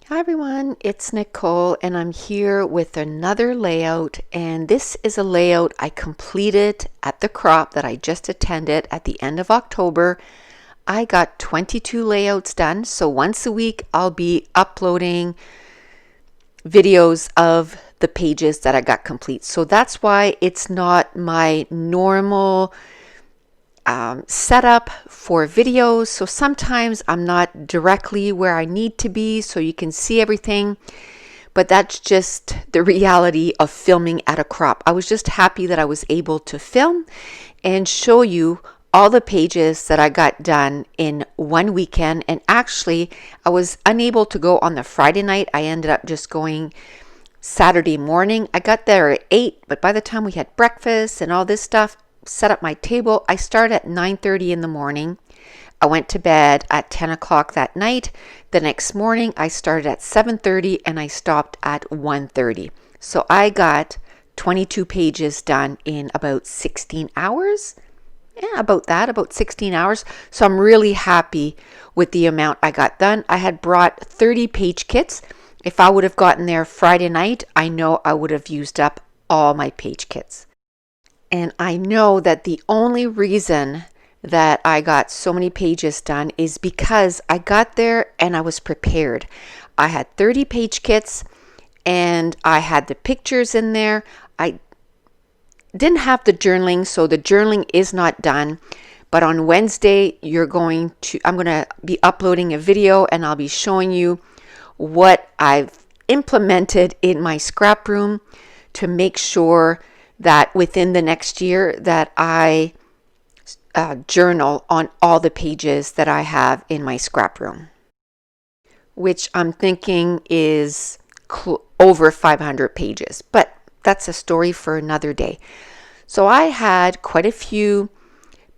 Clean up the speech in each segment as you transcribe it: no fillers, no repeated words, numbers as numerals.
Hi everyone, it's Nicole and I'm here with another layout, and this is a layout I completed at the crop that I just attended at the end of October. I got 22 layouts done, so once a week I'll be uploading videos of the pages that I got complete. So that's why it's not my normal setup for videos. So sometimes I'm not directly where I need to be so you can see everything, but that's just the reality of filming at a crop. I was just happy that I was able to film and show you all the pages that I got done in one weekend. And actually, I was unable to go on the Friday night. I ended up just going Saturday morning. I got there at 8, but by the time we had breakfast and all this stuff, set up my table, I started at 9:30 in the morning. I went to bed at 10 o'clock that night. The next morning, I started at 7:30 and I stopped at 1:30. So I got 22 pages done in about 16 hours. Yeah, about 16 hours. So I'm really happy with the amount I got done. I had brought 30 page kits. If I would have gotten there Friday night, I know I would have used up all my page kits. And I know that the only reason that I got so many pages done is because I got there and I was prepared. I had 30 page kits and I had the pictures in there. I didn't have the journaling, so the journaling is not done. But on Wednesday, I'm going to be uploading a video and I'll be showing you what I've implemented in my scrap room to make sure that within the next year that I journal on all the pages that I have in my scrap room, which I'm thinking is over 500 pages, but that's a story for another day. So I had quite a few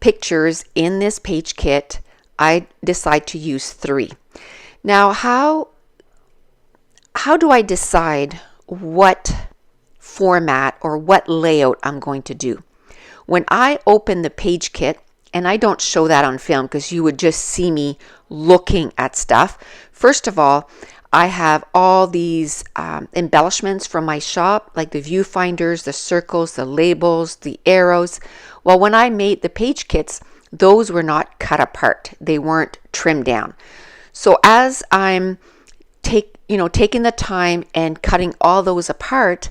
pictures in this page kit. I decided to use 3. Now, how do I decide what format or what layout I'm going to do? When I open the page kit, and I don't show that on film because you would just see me looking at stuff. First of all, I have all these embellishments from my shop, like the viewfinders, the circles, the labels, the arrows. Well, when I made the page kits, those were not cut apart. They weren't trimmed down. So as I'm taking the time and cutting all those apart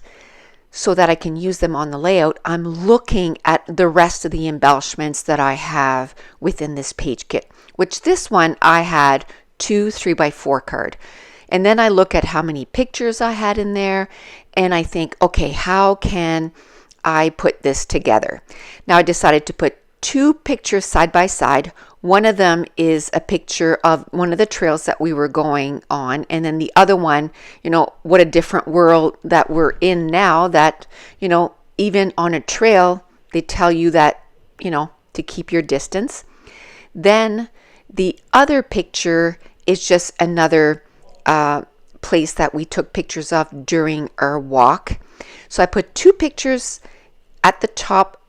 so that I can use them on the layout, I'm looking at the rest of the embellishments that I have within this page kit, which this one I had 2 3x4 card. And then I look at how many pictures I had in there and I think, okay, how can I put this together? Now I decided to put 2 pictures side by side. One of them is a picture of one of the trails that we were going on. And then the other one, what a different world that we're in now, that, even on a trail, they tell you that, to keep your distance. Then the other picture is just another place that we took pictures of during our walk. So I put 2 pictures at the top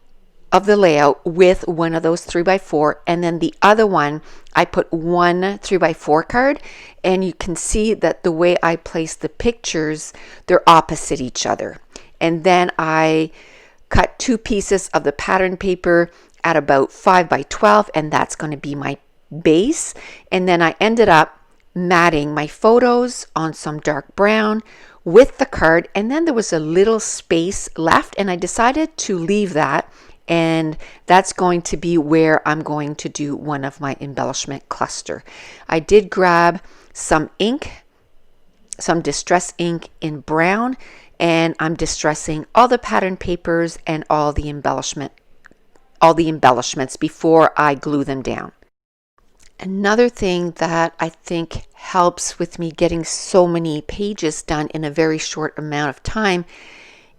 of the layout with one of those 3x4, and then the other one I put 1 3x4 card, and you can see that the way I place the pictures, they're opposite each other. And then I cut 2 pieces of the pattern paper at about 5x12, and that's going to be my base. And then I ended up matting my photos on some dark brown with the card, and then there was a little space left, and I decided to leave that, and that's going to be where I'm going to do one of my embellishment cluster. I did grab some ink, some distress ink in brown, and I'm distressing all the pattern papers and all the embellishments before I glue them down. Another thing that I think helps with me getting so many pages done in a very short amount of time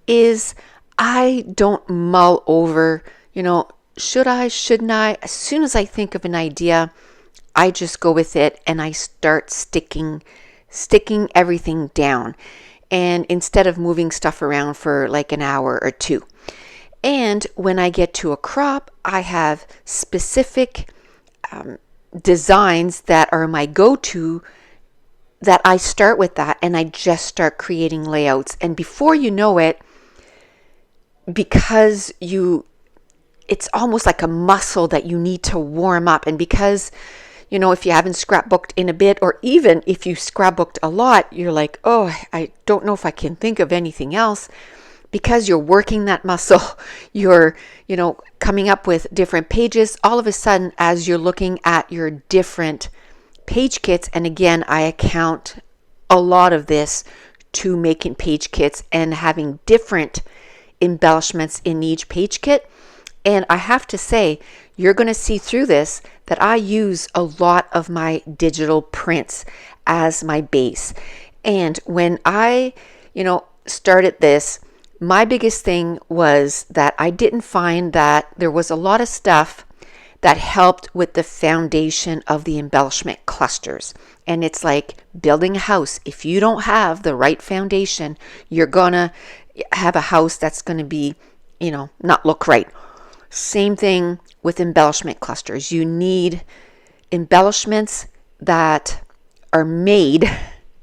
is I don't mull over, should I, shouldn't I? As soon as I think of an idea, I just go with it and I start sticking everything down. And instead of moving stuff around for like an hour or 2. And when I get to a crop, I have specific designs that are my go-to that I start with that and I just start creating layouts. And before you know it, because it's almost like a muscle that you need to warm up. And because, if you haven't scrapbooked in a bit, or even if you scrapbooked a lot, you're like, oh, I don't know if I can think of anything else. Because you're working that muscle, you're, coming up with different pages. All of a sudden, as you're looking at your different page kits, and again, I account a lot of this to making page kits and having different embellishments in each page kit. And I have to say, you're going to see through this that I use a lot of my digital prints as my base. And when I, started this, my biggest thing was that I didn't find that there was a lot of stuff that helped with the foundation of the embellishment clusters. And it's like building a house. If you don't have the right foundation, you're going to have a house that's going to be, not look right. Same thing with embellishment clusters. You need embellishments that are made,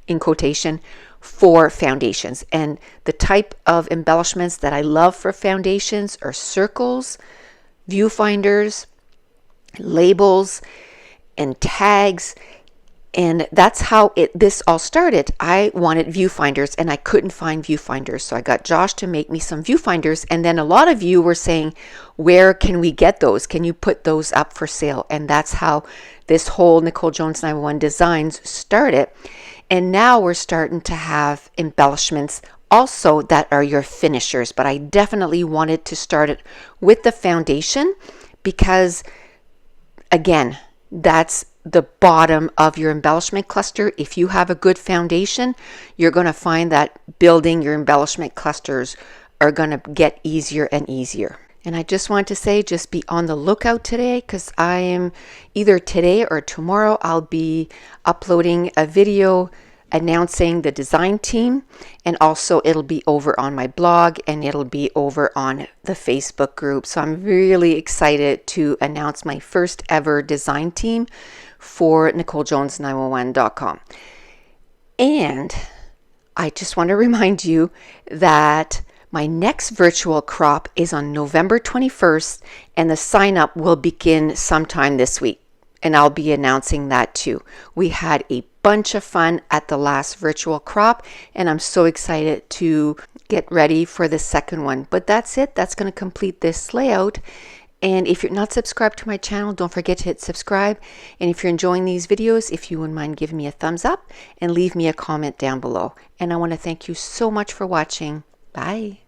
in quotation, for foundations. And the type of embellishments that I love for foundations are circles, viewfinders, labels, and tags. And that's how this all started. I wanted viewfinders and I couldn't find viewfinders. So I got Josh to make me some viewfinders. And then a lot of you were saying, where can we get those? Can you put those up for sale? And that's how this whole Nicole Jones 911 Designs started. And now we're starting to have embellishments also that are your finishers. But I definitely wanted to start it with the foundation because, again, that's the bottom of your embellishment cluster. If you have a good foundation, you're going to find that building your embellishment clusters are going to get easier and easier. And I just want to say, just be on the lookout today, because I am either today or tomorrow, I'll be uploading a video announcing the design team, and also it'll be over on my blog and it'll be over on the Facebook group. So I'm really excited to announce my first ever design team for NicoleJones911.com. And I just want to remind you that my next virtual crop is on November 21st, and the sign up will begin sometime this week. And I'll be announcing that too. We had a bunch of fun at the last virtual crop, and I'm so excited to get ready for the second one. But that's it. That's going to complete this layout. And if you're not subscribed to my channel, don't forget to hit subscribe. And if you're enjoying these videos, if you wouldn't mind giving me a thumbs up and leave me a comment down below. And I want to thank you so much for watching. Bye.